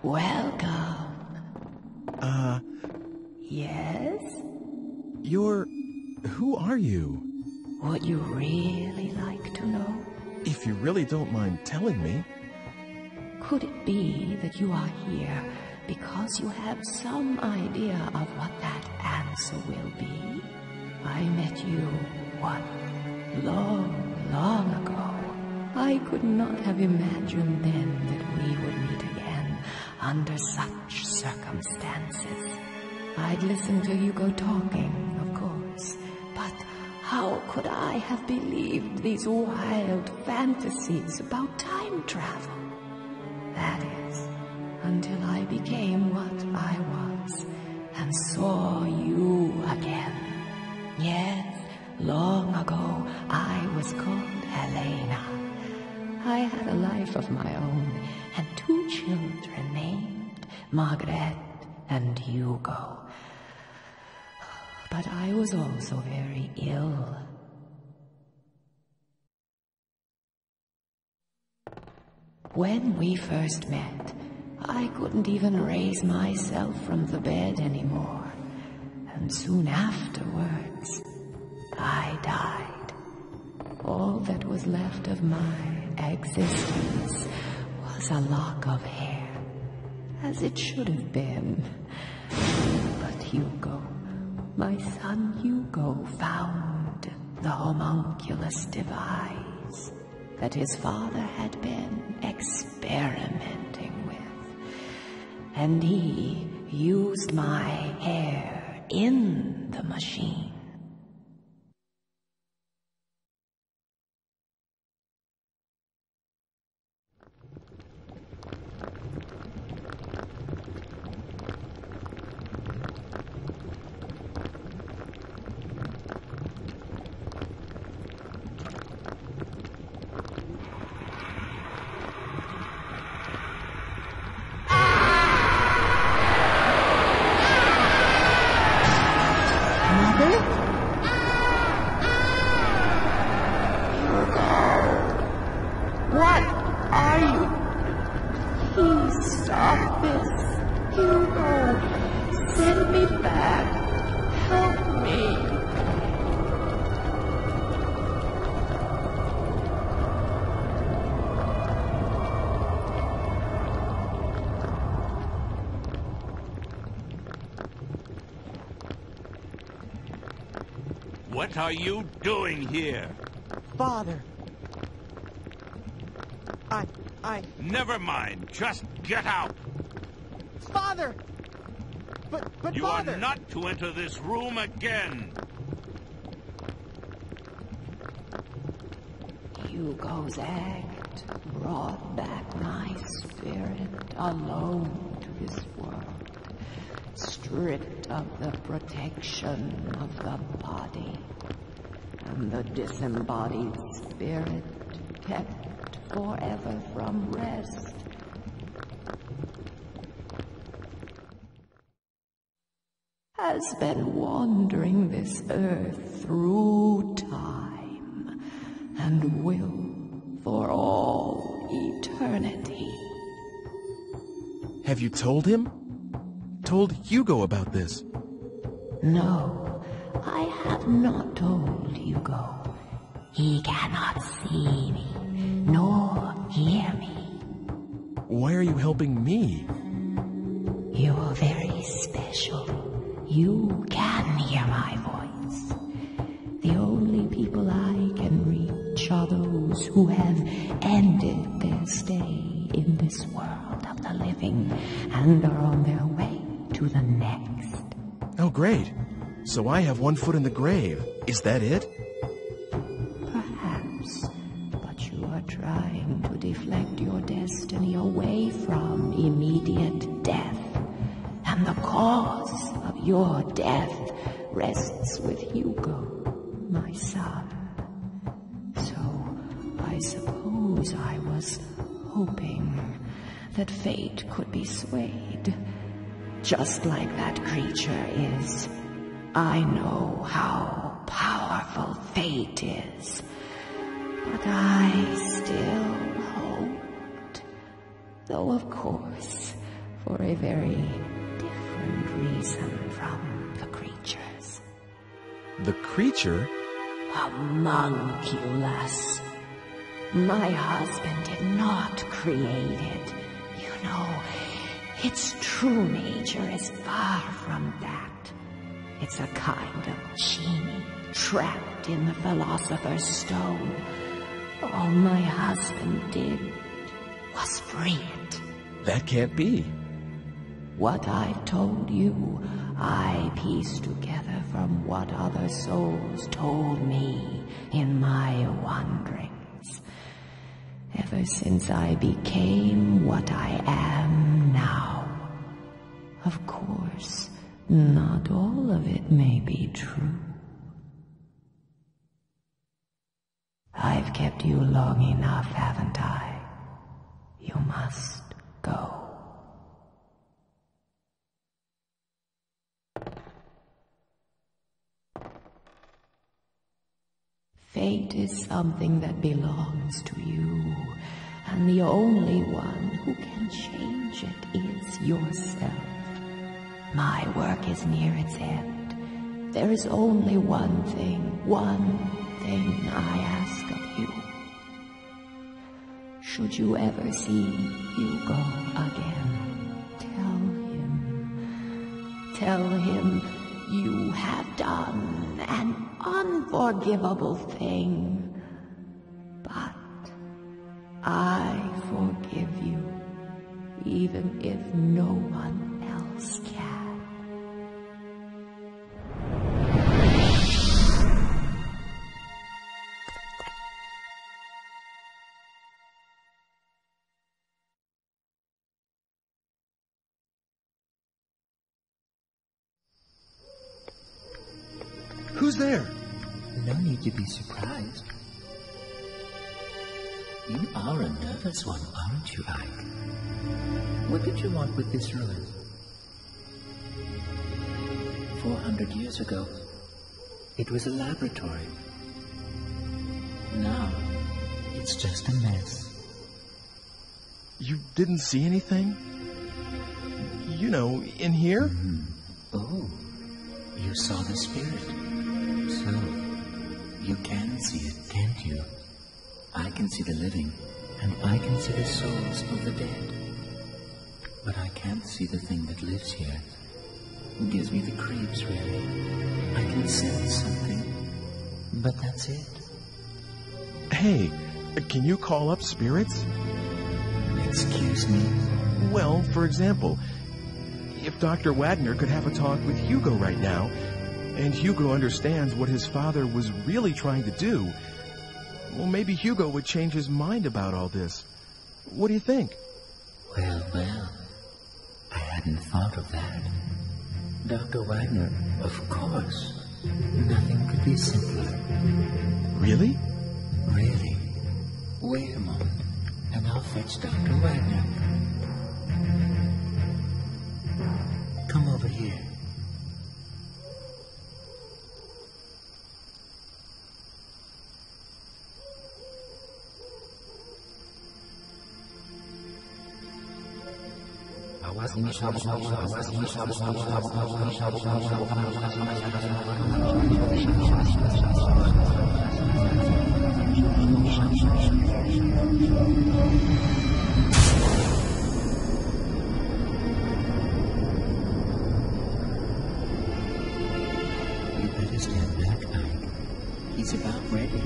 Welcome. Yes? Who are you? Would you really like to know? If you really don't mind telling me. Could it be that you are here because you have some idea of what that answer will be? I met you, long ago. I could not have imagined then that we would meet again under such circumstances. I'd listened to you go talking, of course, but how could I have believed these wild fantasies about time travel? That is, until I became what I was and saw you again. Yes, long ago I was called Helena. I had a life of my own and 2 children named Margaret and Hugo. But I was also very ill. When we first met, I couldn't even raise myself from the bed anymore. And soon afterwards, I died. All that was left of my existence was a lock of hair, as it should have been. But Hugo, my son Hugo, found the homunculus device that his father had been experimenting with. And he used my hair in the machine. What are you? Please stop this. Hugo, send me back. Help me. What are you doing here? Father. Never mind. Just get out. Father! But you Father! are not to enter this room again. Hugo's act brought back my spirit alone to this world, stripped of the protection of the body, and the disembodied spirit kept forever from rest. Has been wandering this earth through time and will for all eternity. Have you told him? Told Hugo about this? No, I have not told Hugo. He cannot see me, nor hear me. Why are you helping me? You're very special. You can hear my voice. The only people I can reach are those who have ended their stay in this world of the living and are on their way to the next. Oh, great. So I have 1 foot in the grave. Is that it? Perhaps, but you are trying to deflect your destiny away from immediate death. And the cause of your death rests with Hugo, my son. So I suppose I was hoping that fate could be swayed, just like that creature is. I know how powerful fate is, but I still hoped. Though, of course, for a very different reason from the creatures. The creature? Homunculus. My husband did not create it. You know, its true nature is far from that. It's a kind of genie trapped in the Philosopher's Stone. All my husband did was free it. That can't be. What I've told you, I pieced together from what other souls told me in my wanderings. Ever since I became what I am now. Of course, not all of it may be true. I've kept you long enough, haven't I? You must go. Fate is something that belongs to you, and the only one who can change it is yourself. My work is near its end. There is only one thing I ask of you. Should you ever see Hugo again, tell him you have done an unforgivable thing, but I forgive you, even if no one else can. Who's there? No need to be surprised. You are a nervous one, aren't you, Ike? What did you want with this ruin? 400 years ago, it was a laboratory. Now, it's just a mess. You didn't see anything? You know, in here? Oh, you saw the spirit. So, you can see it, can't you? I can see the living, and I can see the souls of the dead. But I can't see the thing that lives here. It gives me the creeps, really. I can sense something, but that's it. Hey, can you call up spirits? Excuse me? Well, for example, if Dr. Wagner could have a talk with Hugo right now, and Hugo understands what his father was really trying to do, well, maybe Hugo would change his mind about all this. What do you think? Well, I hadn't thought of that. Dr. Wagner, of course. Nothing could be simpler. Really? Really? Wait a moment, and I'll fetch Dr. Wagner. Come over here. You better stand back, Ike. He's about ready.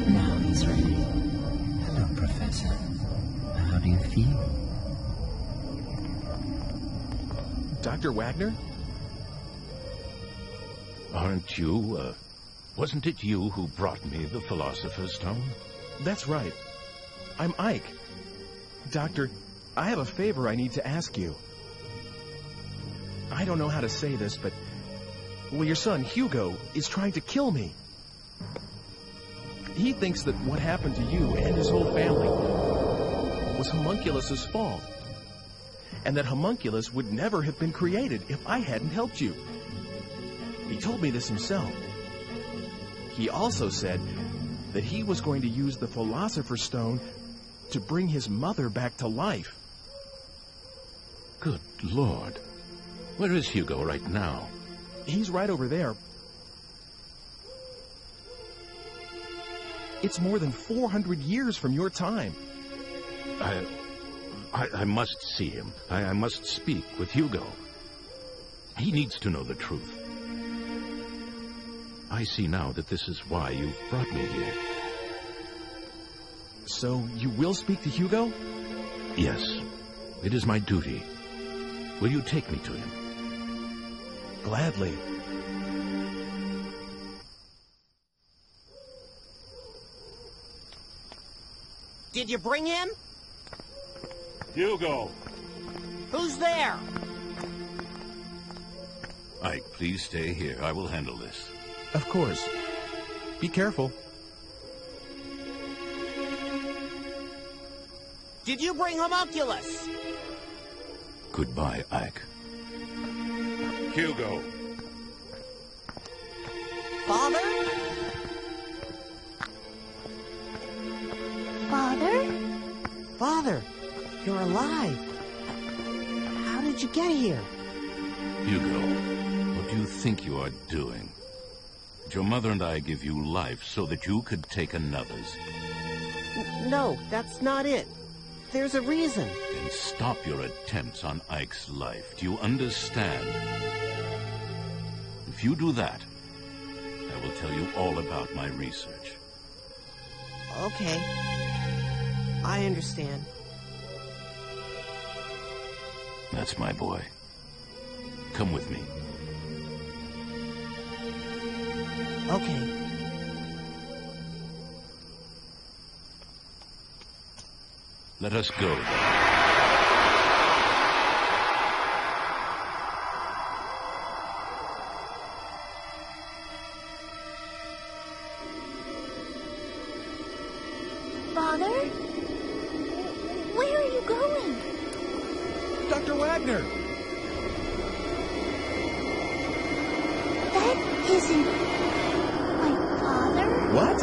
Now he's ready. Hello, Professor. How do you feel? Dr. Wagner? Aren't you, wasn't it you who brought me the Philosopher's Stone? That's right. I'm Ike. Doctor, I have a favor I need to ask you. I don't know how to say this, but... well, your son, Hugo, is trying to kill me. He thinks that what happened to you and his whole family was Homunculus's fault. And that Homunculus would never have been created if I hadn't helped you. He told me this himself. He also said that he was going to use the Philosopher's Stone to bring his mother back to life. Good Lord. Where is Hugo right now? He's right over there. It's more than 400 years from your time. I must see him. I must speak with Hugo. He needs to know the truth. I see now that this is why you've brought me here. So, you will speak to Hugo? Yes. It is my duty. Will you take me to him? Gladly. Did you bring him? Hugo! Who's there? Ike, please stay here. I will handle this. Of course. Be careful. Did you bring Homunculus? Goodbye, Ike. Hugo! Father? Father? Father, you're alive. How did you get here? Hugo, what do you think you are doing? Did your mother and I give you life so that you could take another's? No, that's not it. There's a reason. Then stop your attempts on Ike's life. Do you understand? If you do that, I will tell you all about my research. Okay. I understand. That's my boy. Come with me. Okay. Let us go. Father? Where are you going? Dr. Wagner! That isn't my father. What?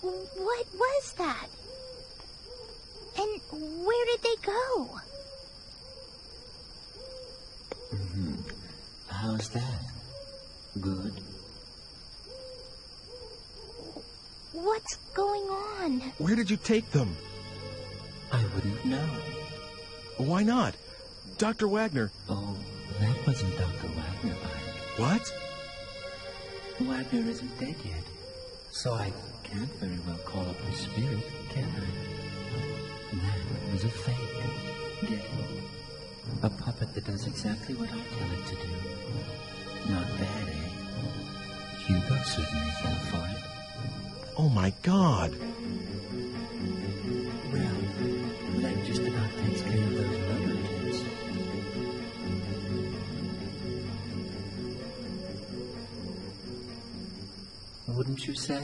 What was that? And where did they go? How's that? Good? What's going on? Where did you take them? I wouldn't know. Why not? Dr. Wagner. Oh, that wasn't Dr. Wagner, Ike. What? Wagner isn't dead yet, so I can't very well call up his spirit, can I? That was a fake, get it? A puppet that does exactly what I tell it to do. Not bad, eh? Hugo certainly fell for it. Oh my God. Well, that just about takes care of those murder attempts. Wouldn't you say?